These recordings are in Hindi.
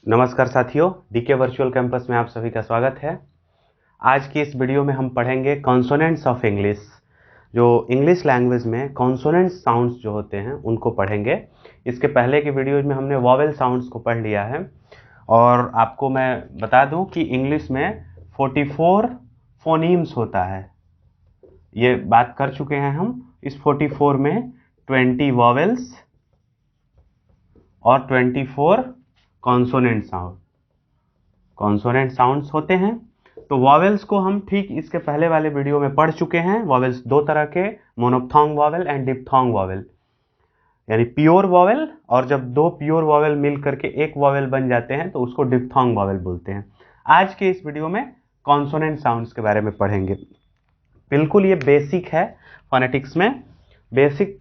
नमस्कार साथियों, डीके वर्चुअल कैंपस में आप सभी का स्वागत है। आज की इस वीडियो में हम पढ़ेंगे कॉन्सोनेंट्स ऑफ इंग्लिश। जो इंग्लिश लैंग्वेज में कॉन्सोनेंट साउंड्स जो होते हैं उनको पढ़ेंगे। इसके पहले की वीडियोज में हमने वॉवेल साउंड्स को पढ़ लिया है और आपको मैं बता दूं कि इंग्लिश में 44 फोनीम्स होता है। ये बात कर चुके हैं हम। इस 44 में 20 वॉवेल्स और 24 कॉन्सोनेंट साउंड्स होते हैं। तो वॉवेल्स को हम ठीक इसके पहले वाले वीडियो में पढ़ चुके हैं। वॉवेल्स दो तरह के, मोनोप्थॉन्ग वॉवेल एंड डिप्थॉन्ग वॉवेल, यानी प्योर वॉवेल, और जब दो प्योर वॉवेल मिल करके एक वॉवेल बन जाते हैं तो उसको डिप्थॉन्ग वॉवेल बोलते हैं। आज के इस वीडियो में कॉन्सोनेंट साउंड्स के बारे में पढ़ेंगे। बिल्कुल ये बेसिक है फोनेटिक्स में। बेसिक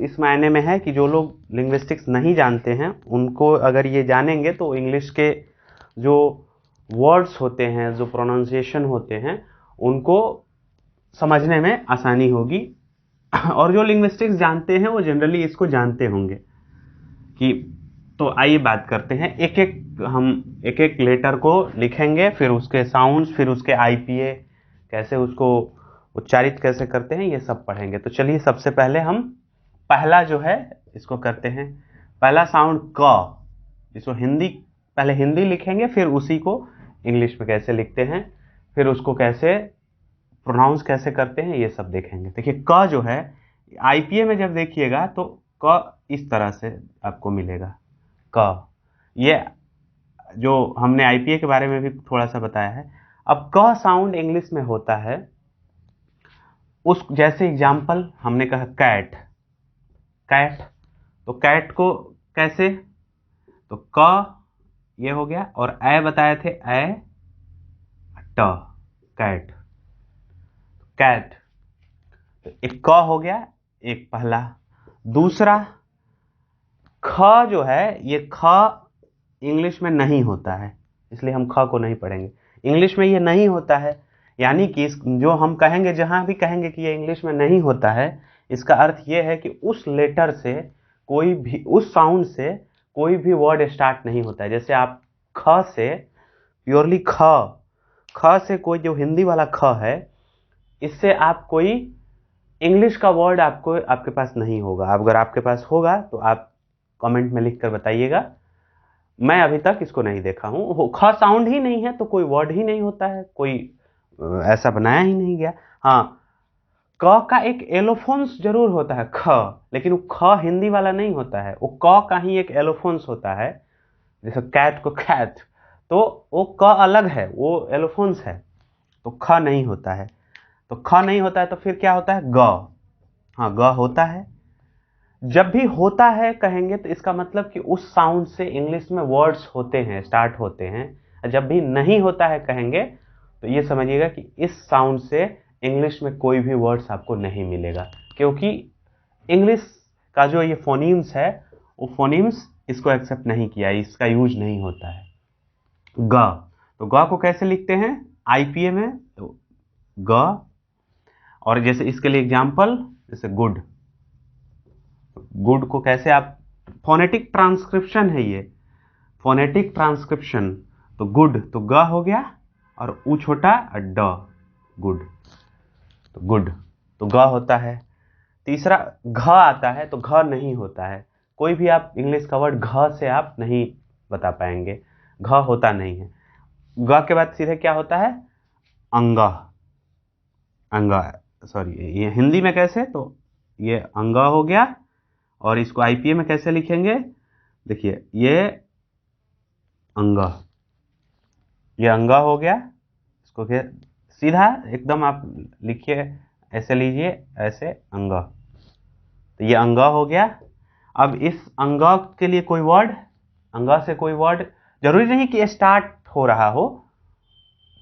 इस मायने में है कि जो लोग लिंग्विस्टिक्स नहीं जानते हैं उनको अगर ये जानेंगे तो इंग्लिश के जो वर्ड्स होते हैं, जो प्रोनाउंसिएशन होते हैं, उनको समझने में आसानी होगी। और जो लिंग्विस्टिक्स जानते हैं वो जनरली इसको जानते होंगे कि तो आइए बात करते हैं। हम एक एक लेटर को लिखेंगे, फिर उसके साउंड्स, फिर उसके आईपीए कैसे, उसको उच्चारित कैसे करते हैं, ये सब पढ़ेंगे। तो चलिए सबसे पहले हम पहला जो है इसको करते हैं। पहला साउंड क, जिसको पहले हिंदी लिखेंगे, फिर उसी को इंग्लिश में कैसे लिखते हैं, फिर उसको कैसे प्रोनाउंस कैसे करते हैं, ये सब देखेंगे। देखिए क जो है आईपीए में जब देखिएगा तो क इस तरह से आपको मिलेगा क। ये जो हमने आईपीए के बारे में भी थोड़ा सा बताया है। अब क साउंड इंग्लिश में होता है उस जैसे एग्जाम्पल हमने कहा कैट, कैट, तो कैट को कैसे, तो क ये हो गया और ए बताए थे, ए ट, कैट, कैट। एक क हो गया, एक पहला। दूसरा ख जो है, ये ख इंग्लिश में नहीं होता है, इसलिए हम ख को नहीं पढ़ेंगे। इंग्लिश में ये नहीं होता है, यानी कि जो हम कहेंगे, जहां भी कहेंगे कि ये इंग्लिश में नहीं होता है, इसका अर्थ ये है कि उस लेटर से कोई भी, उस साउंड से कोई भी वर्ड स्टार्ट नहीं होता है। जैसे आप ख से प्योरली ख से कोई जो हिंदी वाला ख है, इससे आप कोई इंग्लिश का वर्ड आपके पास नहीं होगा। अगर आपके पास होगा तो आप कमेंट में लिख कर बताइएगा। मैं अभी तक इसको नहीं देखा हूं। ख साउंड ही नहीं है तो कोई वर्ड ही नहीं होता है, कोई ऐसा बनाया ही नहीं गया। हाँ, क का एक एलोफोन्स जरूर होता है ख, लेकिन वो ख हिंदी वाला नहीं होता है, वो क का ही एक एलोफोन्स होता है। जैसे कैट को कैट, तो वो क अलग है, वो एलोफोन्स है, तो ख नहीं होता है। तो ख नहीं होता है तो फिर क्या होता है, ग। हाँ, ग होता है। जब भी होता है कहेंगे तो इसका मतलब कि उस साउंड से इंग्लिश में वर्ड्स होते हैं, स्टार्ट होते हैं। जब भी नहीं होता है कहेंगे तो ये समझिएगा कि इस साउंड से इंग्लिश में कोई भी वर्ड्स आपको नहीं मिलेगा, क्योंकि इंग्लिश का जो ये फोनीम्स है, वो फोनीम्स इसको एक्सेप्ट नहीं किया, इसका यूज नहीं होता है। ग, तो ग को कैसे लिखते हैं आईपीए में, तो ग। और जैसे इसके लिए एग्जांपल, जैसे गुड, गुड को कैसे आप, फोनेटिक ट्रांसक्रिप्शन है ये, फोनेटिक ट्रांसक्रिप्शन। तो गुड, तो ग हो गया और ऊ छोटा ड, गुड, तो गुड, तो ग होता है। तीसरा घ आता है, तो घ नहीं होता है। कोई भी आप इंग्लिश का वर्ड घ से आप नहीं बता पाएंगे, घ होता नहीं है। ग के बाद सीधे क्या होता है, अंगा, अंगा, सॉरी, ये हिंदी में कैसे, तो ये अंगा हो गया। और इसको आईपीए में कैसे लिखेंगे, देखिए ये अंगा, ये अंगा हो गया। इसको सीधा एकदम आप लिखिए, ऐसे लीजिए, ऐसे अंगा, तो ये अंगा हो गया। अब इस अंगा के लिए कोई वर्ड, अंगा से कोई वर्ड, जरूरी नहीं कि स्टार्ट हो रहा हो,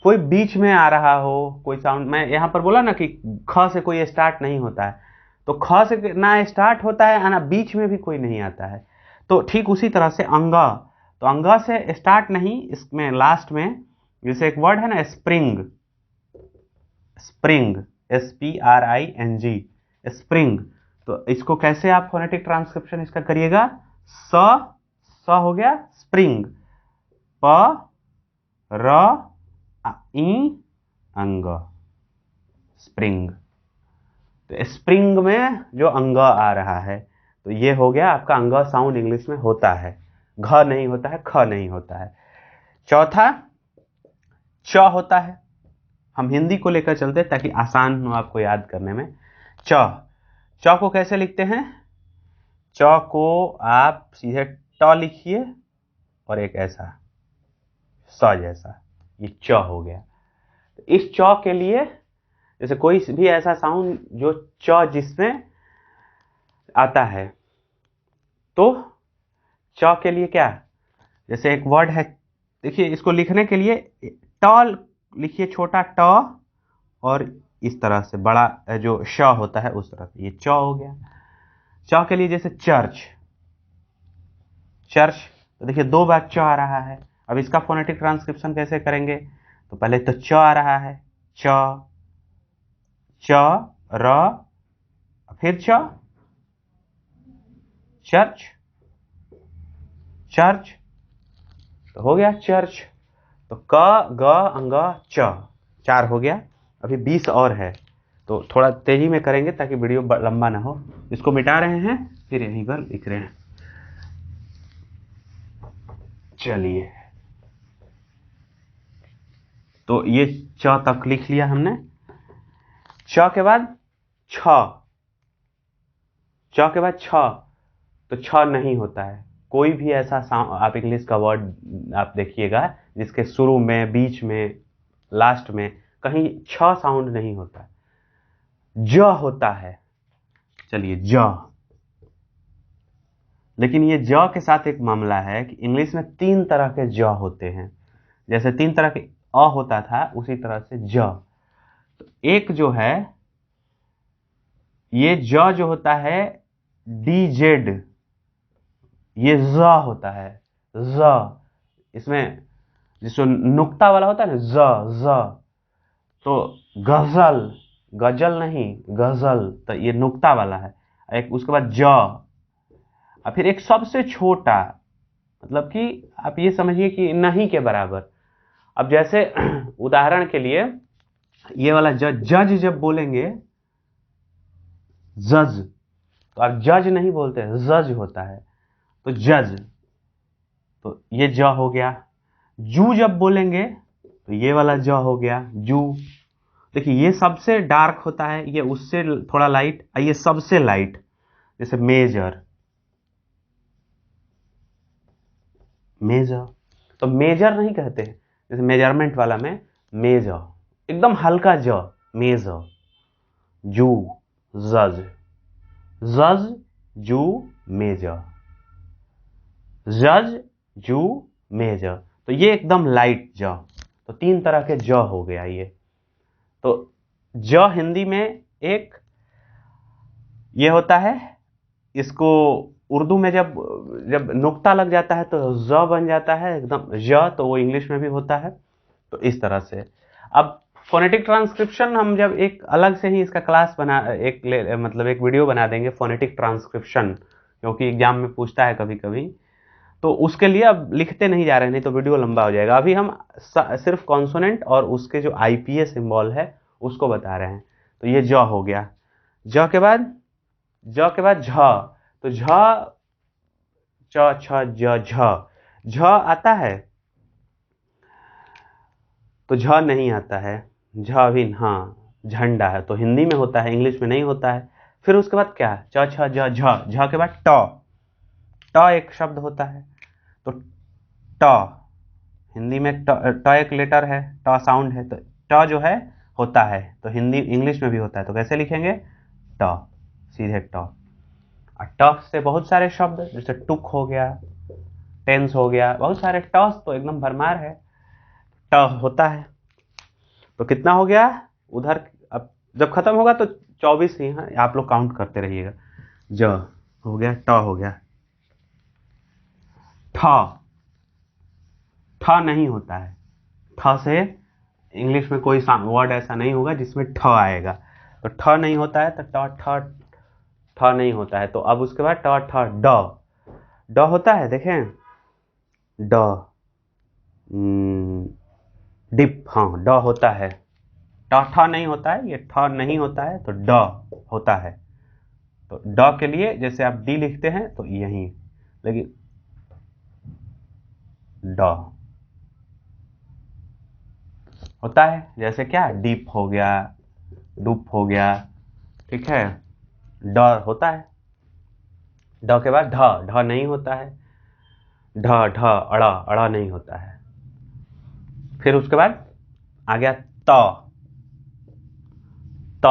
कोई बीच में आ रहा हो, कोई साउंड। मैं यहां पर बोला ना कि ख से कोई स्टार्ट नहीं होता है, तो ख से ना स्टार्ट होता है ना बीच में भी कोई नहीं आता है। तो ठीक उसी तरह से अंगा, तो अंगा से स्टार्ट नहीं, इसमें लास्ट में जैसे एक वर्ड है ना, स्प्रिंग, स्प्रिंग, SPRING, स्प्रिंग। तो इसको कैसे आप फोनेटिक ट्रांसक्रिप्शन इसका करिएगा, स हो गया स्प्रिंग, प र ई अंग, स्प्रिंग। तो स्प्रिंग में जो अंग आ रहा है, तो ये हो गया आपका अंग साउंड इंग्लिश में होता है, घ नहीं होता है, ख नहीं होता है। चौथा च होता है। हम हिंदी को लेकर चलते हैं ताकि आसान हो आपको याद करने में। च, च को कैसे लिखते हैं? च को आप सीधे ट लिखिए और एक ऐसा स जैसा, ये च हो गया। तो इस च के लिए जैसे कोई भी ऐसा साउंड जो च जिसमें आता है, तो च के लिए क्या, जैसे एक वर्ड है, देखिए इसको लिखने के लिए ट लिखिए, छोटा ट, और इस तरह से बड़ा जो श होता है उस तरह से, ये च हो गया। च के लिए जैसे चर्च, चर्च, तो देखिए 2 बार च आ रहा है। अब इसका फोनेटिक ट्रांसक्रिप्शन कैसे करेंगे? तो पहले तो च आ रहा है, च, च, र, फिर च, चर्च, चर्च, तो हो गया चर्च। तो क, ग, अंग, च, 4 हो गया। अभी 20 और है, तो थोड़ा तेजी में करेंगे ताकि वीडियो लंबा ना हो। इसको मिटा रहे हैं, फिर यहीं पर लिख रहे हैं। चलिए, तो ये च तक लिख लिया हमने। च के बाद छ, च के बाद छ, तो छ नहीं होता है। कोई भी ऐसा आप इंग्लिश का वर्ड आप देखिएगा जिसके शुरू में, बीच में, लास्ट में कहीं छ साउंड नहीं होता, ज होता है। चलिए ज, लेकिन ये ज के साथ एक मामला है कि इंग्लिश में 3 तरह के ज होते हैं। जैसे 3 तरह के अ होता था, उसी तरह से ज। तो एक जो है, ये ज जो होता है डीजेड, ये ज होता है, ज। इसमें जिसको नुक्ता वाला होता है ना, ज, तो गजल, गजल नहीं गजल, तो ये नुक्ता वाला है। एक उसके बाद ज, और फिर एक सबसे छोटा, मतलब कि आप ये समझिए कि नहीं के बराबर। अब जैसे उदाहरण के लिए ये वाला जज जब बोलेंगे, जज, तो आप जज नहीं बोलते, जज होता है, तो जज, तो ये ज हो गया। जू जब बोलेंगे तो ये वाला ज हो गया, जू। देखिए ये सबसे डार्क होता है, ये उससे थोड़ा लाइट, ये सबसे लाइट, जैसे मेजर, मेजर, तो मेजर नहीं कहते, जैसे मेजरमेंट वाला में मेजर, एकदम हल्का ज, मेजर। जू, जज, जज, जू, मेजर, जज, जू, मेजर, तो ये एकदम लाइट ज। तो 3 तरह के ज हो गया ये। तो ज हिंदी में एक ये होता है, इसको उर्दू में जब जब नुक्ता लग जाता है तो ज बन जाता है एकदम ज, तो वो इंग्लिश में भी होता है। तो इस तरह से अब फोनेटिक ट्रांसक्रिप्शन हम जब एक अलग से ही इसका क्लास बना, मतलब एक वीडियो बना देंगे फोनेटिक ट्रांसक्रिप्शन, क्योंकि एग्जाम में पूछता है कभी कभी, तो उसके लिए अब लिखते नहीं जा रहे, नहीं तो वीडियो लंबा हो जाएगा। अभी हम सिर्फ कॉन्सोनेंट और उसके जो आईपीए सिंबल है उसको बता रहे हैं। तो ये ज हो गया। ज के बाद, ज के बाद झ, तो झ, च, छ, ज, झ, झ आता है, तो झ नहीं आता है, झ भी, हाँ झंडा है, तो हिंदी में होता है, इंग्लिश में नहीं होता है। फिर उसके बाद क्या, च, छ, ज, झ, झ के बाद ट, ट एक शब्द होता है, तो ट हिंदी में ट एक लेटर है, ट साउंड है, तो ट जो है होता है, तो हिंदी इंग्लिश में भी होता है, तो कैसे लिखेंगे, ट, सीधे ट। और ट से बहुत सारे शब्द, जैसे टुक हो गया, टेंस हो गया, बहुत सारे टस तो एकदम भरमार है, ट होता है। तो कितना हो गया उधर, अब जब खत्म होगा तो 24 ही है, आप लोग काउंट करते रहिएगा। ज हो गया, ट हो गया, ठ, ठ नहीं होता है, ठ से इंग्लिश में कोई वर्ड ऐसा नहीं होगा जिसमें ठ आएगा, तो ठ नहीं होता है, तो ट, ठ, ठ नहीं होता है। तो अब उसके बाद ट, ठ, ड, ड होता है, देखें ड, डिप, हाँ ड होता है, ठ नहीं होता है, ये ठ नहीं होता है तो ड होता है। तो ड के लिए जैसे आप डी लिखते हैं तो यही, लेकिन ड होता है, जैसे क्या डीप हो गया, डूप हो गया, ठीक है, ड होता है। ड के बाद ढ, ढ नहीं होता है, ढ ढ अड़ा, अड़ा नहीं होता है। फिर उसके बाद आ गया त, त,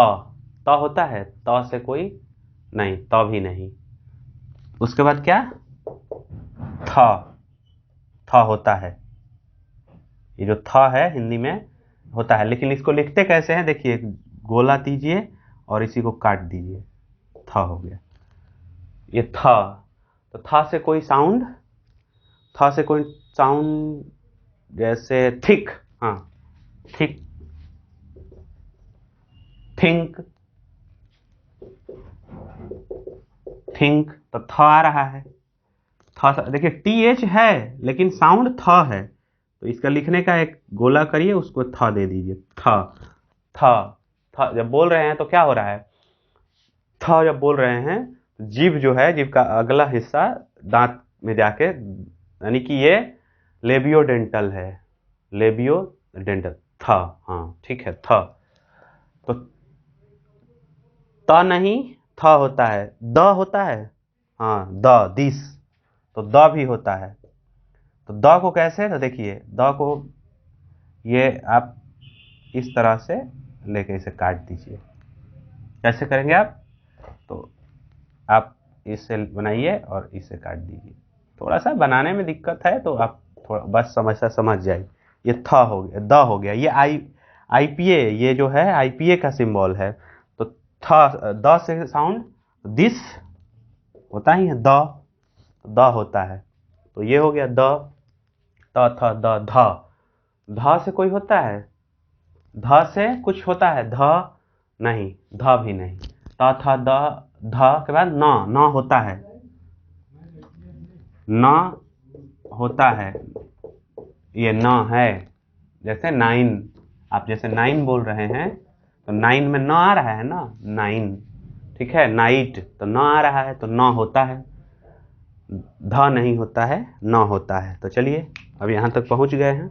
त होता है, त से कोई नहीं, त भी नहीं। उसके बाद क्या, थ, थ होता है, ये जो थ है हिंदी में होता है, लेकिन इसको लिखते कैसे हैं, देखिए गोला दीजिए और इसी को काट दीजिए, थ हो गया, ये थ। तो थ से कोई साउंड, थ से कोई साउंड जैसे थिक, हाँ थिक, थिंक, थिंक, तो थ आ रहा है। थ देखिए टी एच है लेकिन साउंड थ है, तो इसका लिखने का एक गोला करिए, उसको थ दे दीजिए, थ, थ, थ जब बोल रहे हैं तो क्या हो रहा है, थ जब बोल रहे हैं, जीभ जो है, जीभ का अगला हिस्सा दांत में जाके, यानी कि ये लेबियोडेंटल है, लेबियोडेंटल, थ, हाँ ठीक है, थ। तो त नहीं, थ होता है, द होता है, हाँ द, दिस, तो द भी होता है। तो द को कैसे, तो देखिए द को ये आप इस तरह से लेके इसे काट दीजिए। कैसे करेंगे आप, तो आप इससे बनाइए और इससे काट दीजिए। थोड़ा सा बनाने में दिक्कत है तो आप थोड़ा बस समस्या समझ जाइए। ये थ हो गया, द हो गया, ये आईपीए, ये जो है आईपीए का सिंबल है। तो थ, द से साउंड दिस होता ही है, द होता है, तो ये हो गया द, त थ द ध, ध से कोई होता है, ध से कुछ होता है, ध नहीं, ध भी नहीं, त थ द ध के बाद न, न होता है, न होता है, ये न है, जैसे नाइन, आप जैसे नाइन बोल रहे हैं तो नाइन में न आ रहा है ना, नाइन, ठीक है, नाइट तो न आ रहा है तो न होता है, ध नहीं होता है, न होता है। तो चलिए अब यहां तक पहुंच गए हैं।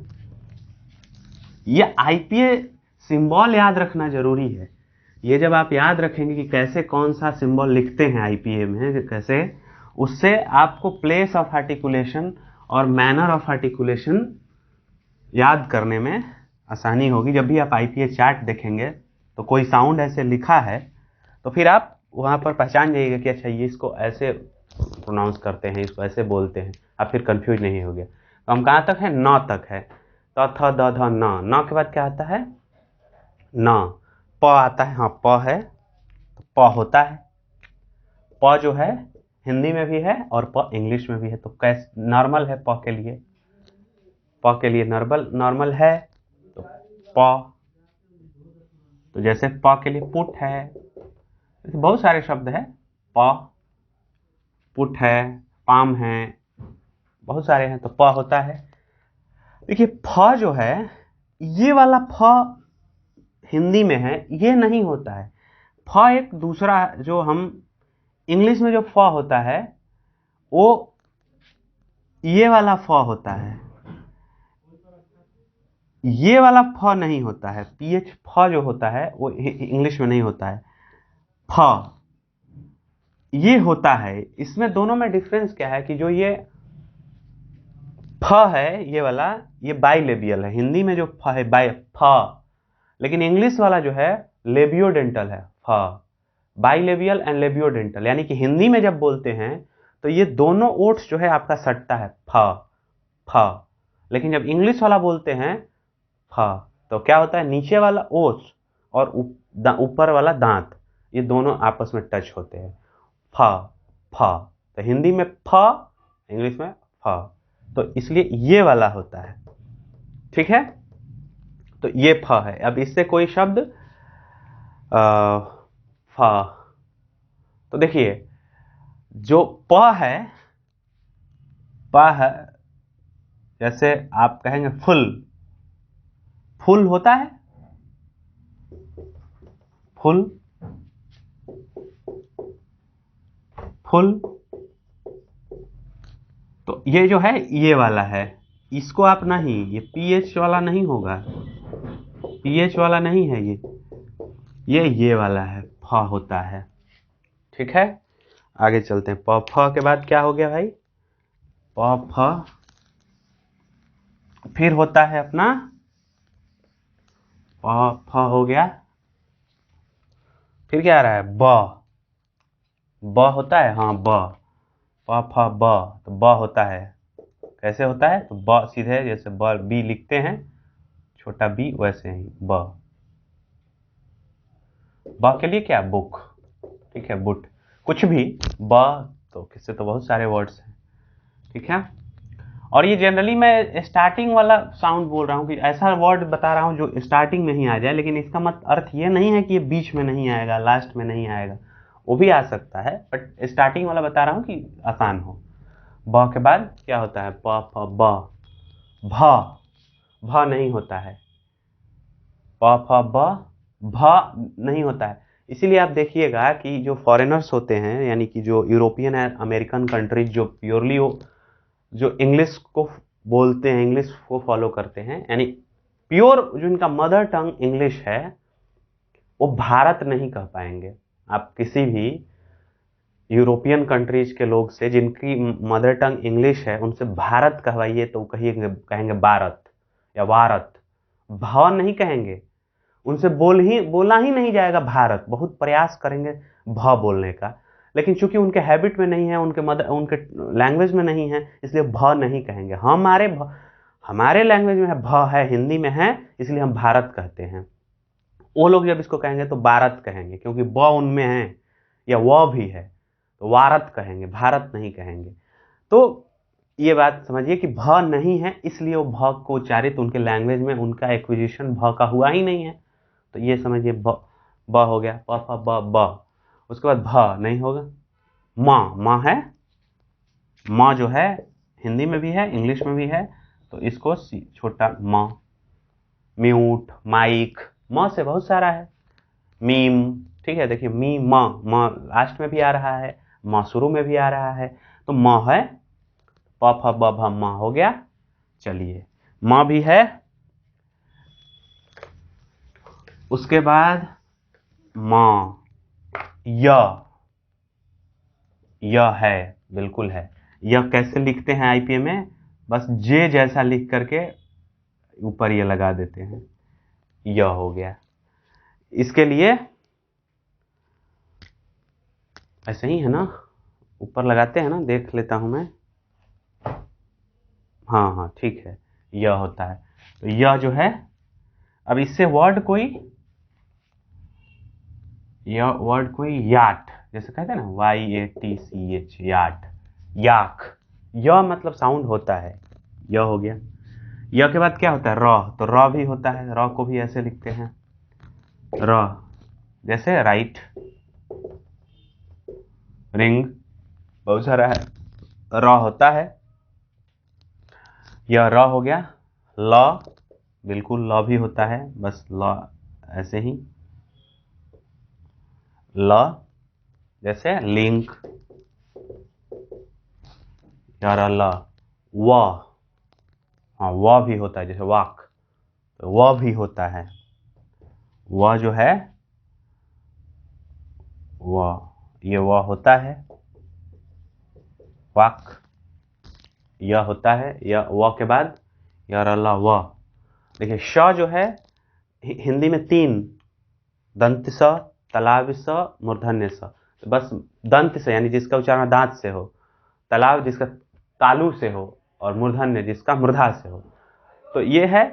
ये आईपीए सिंबल याद रखना जरूरी है। ये जब आप याद रखेंगे कि कैसे कौन सा सिंबल लिखते हैं आईपीए में कैसे, उससे आपको प्लेस ऑफ आर्टिकुलेशन और मैनर ऑफ आर्टिकुलेशन याद करने में आसानी होगी। जब भी आप आईपीए चार्ट देखेंगे तो कोई साउंड ऐसे लिखा है तो फिर आप वहाँ पर पहचान जाइएगा कि अच्छा ये इसको ऐसे प्रोनाउंस करते हैं, इसको ऐसे बोलते हैं, आप फिर कंफ्यूज नहीं हो गया। तो हम कहाँ तक है, न तक है, त थ द ध न, न के बाद क्या आता है, न, प आता है, हाँ प है, तो प होता है, प जो है हिंदी में भी है और प इंग्लिश में भी है, तो कैसे नॉर्मल है, प के लिए, प के लिए नॉर्मल, नॉर्मल है, तो प, तो जैसे प के लिए पुट है, बहुत सारे शब्द है, प, पुट है, पाम है, बहुत सारे हैं, तो प होता है। देखिए फ जो है, ये वाला फ हिंदी में है, ये नहीं होता है। फ एक दूसरा जो हम इंग्लिश में जो फ होता है वो ये वाला फ होता है, ये वाला फ नहीं होता है, पीएच फ जो होता है वो इंग्लिश में नहीं होता है, फ ये होता है। इसमें दोनों में डिफरेंस क्या है कि जो ये फ है ये वाला, ये बाइलेबियल है, हिंदी में जो फ है बाई फ, लेकिन इंग्लिश वाला जो है लेबियोडेंटल है, फ, बाइलेबियल एंड लेबियोडेंटल, यानी कि हिंदी में जब बोलते हैं तो ये दोनों ओट्स जो है आपका सटता है, फ, फ, लेकिन जब इंग्लिश वाला बोलते हैं फ, तो क्या होता है, नीचे वाला ओट्स और ऊपर वाला दांत, ये दोनों आपस में टच होते हैं, फ, फ, तो हिंदी में फ, इंग्लिश में फ, तो इसलिए ये वाला होता है, ठीक है। तो ये फ है। अब इससे कोई शब्द फ, तो देखिए जो प है, प है, जैसे आप कहेंगे फुल, फुल होता है, फुल, फुल। तो ये जो है ये वाला है, इसको आप नहीं, ये पीएच वाला नहीं होगा, पीएच वाला नहीं है ये वाला है, फ होता है। ठीक है, आगे चलते हैं। प फ के बाद क्या हो गया भाई, प फ, फिर होता है अपना प फ हो गया, फिर क्या आ रहा है, ब होता है, हाँ ब, प फ ब, तो ब होता है, कैसे होता है, तो ब सीधे जैसे ब बी लिखते हैं, छोटा बी, वैसे ही ब के लिए क्या, बुक, ठीक है, बुट, कुछ भी, तो किससे तो बहुत सारे वर्ड्स हैं। ठीक है, और ये जनरली मैं स्टार्टिंग वाला साउंड बोल रहा हूँ कि ऐसा वर्ड बता रहा हूँ जो स्टार्टिंग में ही आ जाए, लेकिन इसका मत अर्थ ये नहीं है कि ये बीच में नहीं आएगा, लास्ट में नहीं आएगा, वो भी आ सकता है, बट स्टार्टिंग वाला बता रहा हूँ कि आसान हो। ब के बाद क्या होता है, प फ ब, भ नहीं होता है, प फ ब, भ नहीं होता है। इसीलिए आप देखिएगा कि जो फॉरेनर्स होते हैं, यानी कि जो यूरोपियन अमेरिकन कंट्रीज जो प्योरली जो इंग्लिश को बोलते हैं, इंग्लिश को फॉलो करते हैं, यानी प्योर जो इनका मदर टंग इंग्लिश है, वो भारत नहीं कह पाएंगे। आप किसी भी यूरोपियन कंट्रीज के लोग से जिनकी मदर टंग इंग्लिश है, उनसे भारत कहवाइए तो कहेंगे भारत या भारत, भ नहीं कहेंगे, उनसे बोला ही नहीं जाएगा भारत, बहुत प्रयास करेंगे भ बोलने का, लेकिन चूंकि उनके हैबिट में नहीं है, उनके लैंग्वेज में नहीं है, इसलिए भ नहीं कहेंगे। हमारे लैंग्वेज में है, भ है, हिंदी में है, इसलिए हम भारत कहते हैं। वो लोग जब इसको कहेंगे तो भारत कहेंगे, क्योंकि ब उनमें है या व भी है, तो भारत कहेंगे, भारत नहीं कहेंगे। तो ये बात समझिए कि भ नहीं है, इसलिए वो भ को उच्चारित उनके लैंग्वेज में उनका एक्विजिशन भ का हुआ ही नहीं है। तो ये समझिए ब हो गया, प फ ब ब, उसके बाद भ नहीं होगा, माँ है, माँ जो है हिंदी में भी है, इंग्लिश में भी है, तो इसको छोटा माँ, म्यूट, माइक, माँ से बहुत सारा है, मीम, ठीक है, देखिए मी माँ, माँ लास्ट में भी आ रहा है, माँ शुरू में भी आ रहा है, तो माँ है, प फ ब भ माँ हो गया। चलिए, माँ भी है, उसके बाद माँ, य है, बिल्कुल है। यह कैसे लिखते हैं आईपीए में, बस जे जैसा लिख करके ऊपर ये लगा देते हैं, यह हो गया। इसके लिए ऐसे ही है ना, ऊपर लगाते हैं ना, देख लेता हूं मैं, हाँ हाँ ठीक है, यह होता है। तो यह जो है, अब इससे कोई याट, जैसे कहते हैं ना, YATCH, याट, याक, यह मतलब साउंड होता है, यह हो गया। यह के बाद क्या होता है, र, तो र भी होता है, र को भी ऐसे लिखते हैं, र, जैसे राइट, रिंग, बहुत सारा है, र होता है, यह र हो गया। ल, बिल्कुल ल भी होता है, बस ल ऐसे ही, ल, जैसे लिंक, यार ल, व, हाँ व भी होता है, जैसे वाक, तो व भी होता है, व जो है, व, ये व होता है, वाक, यह होता है, यह व के बाद यार अल्लाह व। देखिए श जो है हिंदी में 3, दंत स, तालाब स, मूर्धन्य स, तो बस दंत से यानी जिसका उच्चारण दांत से हो, तालाब जिसका तालु से हो, और मूर्धन्य जिसका मूर्धा से हो, तो ये है।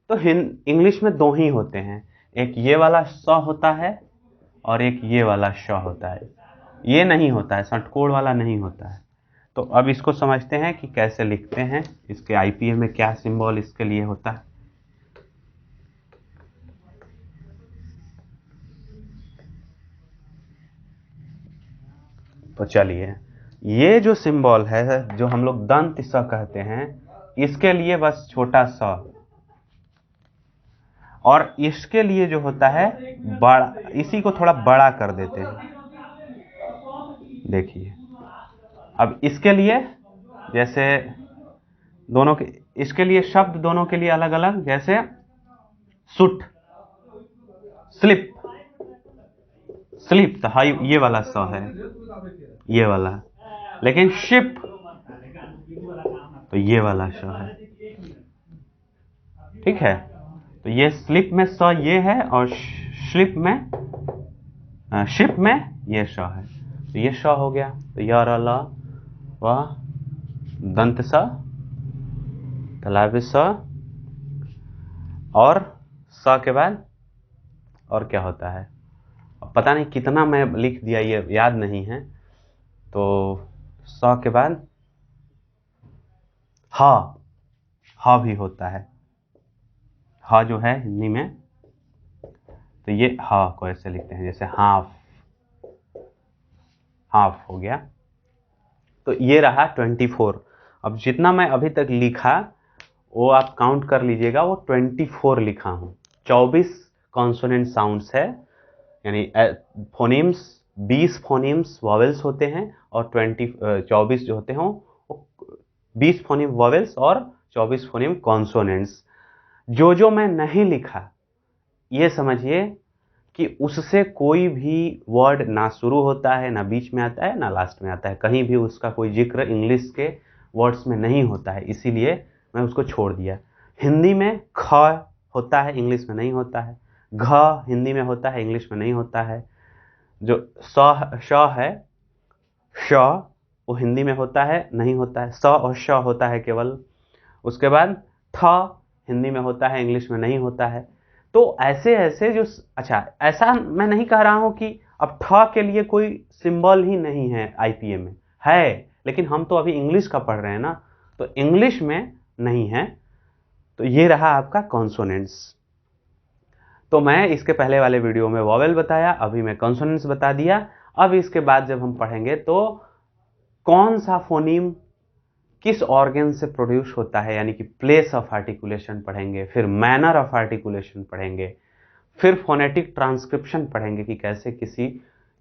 तो इंग्लिश में 2 ही होते हैं, एक ये वाला स होता है और एक ये वाला श होता है, ये नहीं होता है, षटकोण वाला नहीं होता है। तो अब इसको समझते हैं कि कैसे लिखते हैं, इसके आईपीए में क्या सिंबल इसके लिए होता है। तो चलिए, ये जो सिंबल है जो हम लोग दंत स कहते हैं, इसके लिए बस छोटा सा, और इसके लिए जो होता है बड़ा, इसी को थोड़ा बड़ा कर देते हैं। देखिए अब इसके लिए जैसे दोनों के, इसके लिए शब्द दोनों के लिए अलग अलग, जैसे सुट, स्लिप, स्लिप तो हाई ये वाला स है, ये वाला, लेकिन शिप तो ये वाला श है। ठीक है, तो ये स्लिप में स ये है, और स्लिप में शिप में ये श है, तो ये श हो गया। तो य र ल व दंत स तलाब स, और स के बाद और क्या होता है, पता नहीं कितना मैं लिख दिया, ये याद नहीं है। तो स के बाद हा, हा भी होता है, हा जो है हिंदी में, तो ये हा को ऐसे लिखते हैं जैसे हाफ, हाफ हो गया। तो ये रहा 24। अब जितना मैं अभी तक लिखा वो आप काउंट कर लीजिएगा, वो 24 लिखा हूँ। 24 कॉन्सोनेंट साउंड्स है, यानी फोनीम्स 20 फोनीम्स वॉवेल्स होते हैं, और 24 जो होते हैं वो 20 फोनीम वॉवेल्स और 24 फोनीम कॉन्सोनेंट्स। जो मैं नहीं लिखा, ये समझिए कि उससे कोई भी वर्ड ना शुरू होता है, ना बीच में आता है, ना लास्ट में आता है, कहीं भी उसका कोई जिक्र इंग्लिश के वर्ड्स में नहीं होता है, इसीलिए मैं उसको छोड़ दिया। हिंदी में ख होता है, इंग्लिश में नहीं होता है। घ हिंदी में होता है, इंग्लिश में नहीं होता है। जो श है, श वो हिंदी में होता है, नहीं होता है। स और श होता है केवल। उसके बाद थ हिंदी में होता है, इंग्लिश में नहीं होता है। तो ऐसे ऐसे जो, अच्छा ऐसा मैं नहीं कह रहा हूं कि अब ठ के लिए कोई सिंबल ही नहीं है आईपीए में, है, लेकिन हम तो अभी इंग्लिश का पढ़ रहे हैं ना, तो इंग्लिश में नहीं है। तो ये रहा आपका कॉन्सोनेंट्स। तो मैं इसके पहले वाले वीडियो में वॉवेल बताया, अभी मैं कॉन्सोनेंट्स बता दिया। अब इसके बाद जब हम पढ़ेंगे तो कौन सा फोनीम किस ऑर्गन से प्रोड्यूस होता है, यानी कि प्लेस ऑफ आर्टिकुलेशन पढ़ेंगे, फिर मैनर ऑफ आर्टिकुलेशन पढ़ेंगे, फिर फोनेटिक ट्रांसक्रिप्शन पढ़ेंगे कि कैसे किसी,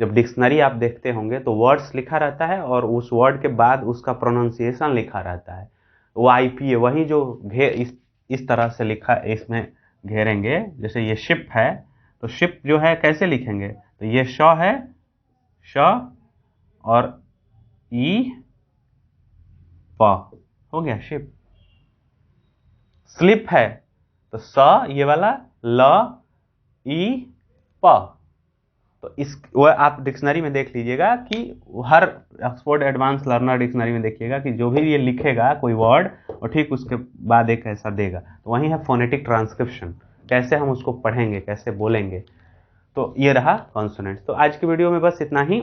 जब डिक्शनरी आप देखते होंगे तो वर्ड्स लिखा रहता है और उस वर्ड के बाद उसका प्रोनाउंसिएशन लिखा रहता है, वो आईपीए वही जो इस तरह से लिखा, इसमें घेरेंगे। जैसे ये शिप है, तो शिप जो है कैसे लिखेंगे, तो ये श है, श और ई प हो गया शिप। स्लिप है तो स ये वाला, ल ई प। तो इस वो आप डिक्शनरी में देख लीजिएगा कि हर ऑक्सफोर्ड एडवांस लर्नर डिक्शनरी में देखिएगा कि जो भी ये लिखेगा कोई वर्ड, और ठीक उसके बाद एक ऐसा देगा, तो वही है फोनेटिक ट्रांसक्रिप्शन, कैसे हम उसको पढ़ेंगे, कैसे बोलेंगे। तो ये रहा कॉन्सोनेंट्स। तो आज की वीडियो में बस इतना ही।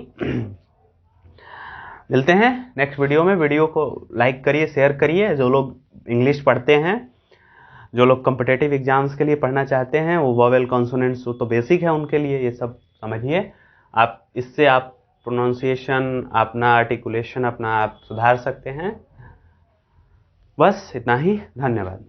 मिलते हैं नेक्स्ट वीडियो में। वीडियो को लाइक करिए, शेयर करिए। जो लोग इंग्लिश पढ़ते हैं, जो लोग कॉम्पिटिटिव एग्जाम्स के लिए पढ़ना चाहते हैं, वो वॉवेल कॉन्सोनेंट्स तो बेसिक है उनके लिए, ये सब समझिए आप। इससे आप प्रोनाउंसिएशन, अपना आर्टिकुलेशन अपना आप सुधार सकते हैं। बस इतना ही, धन्यवाद।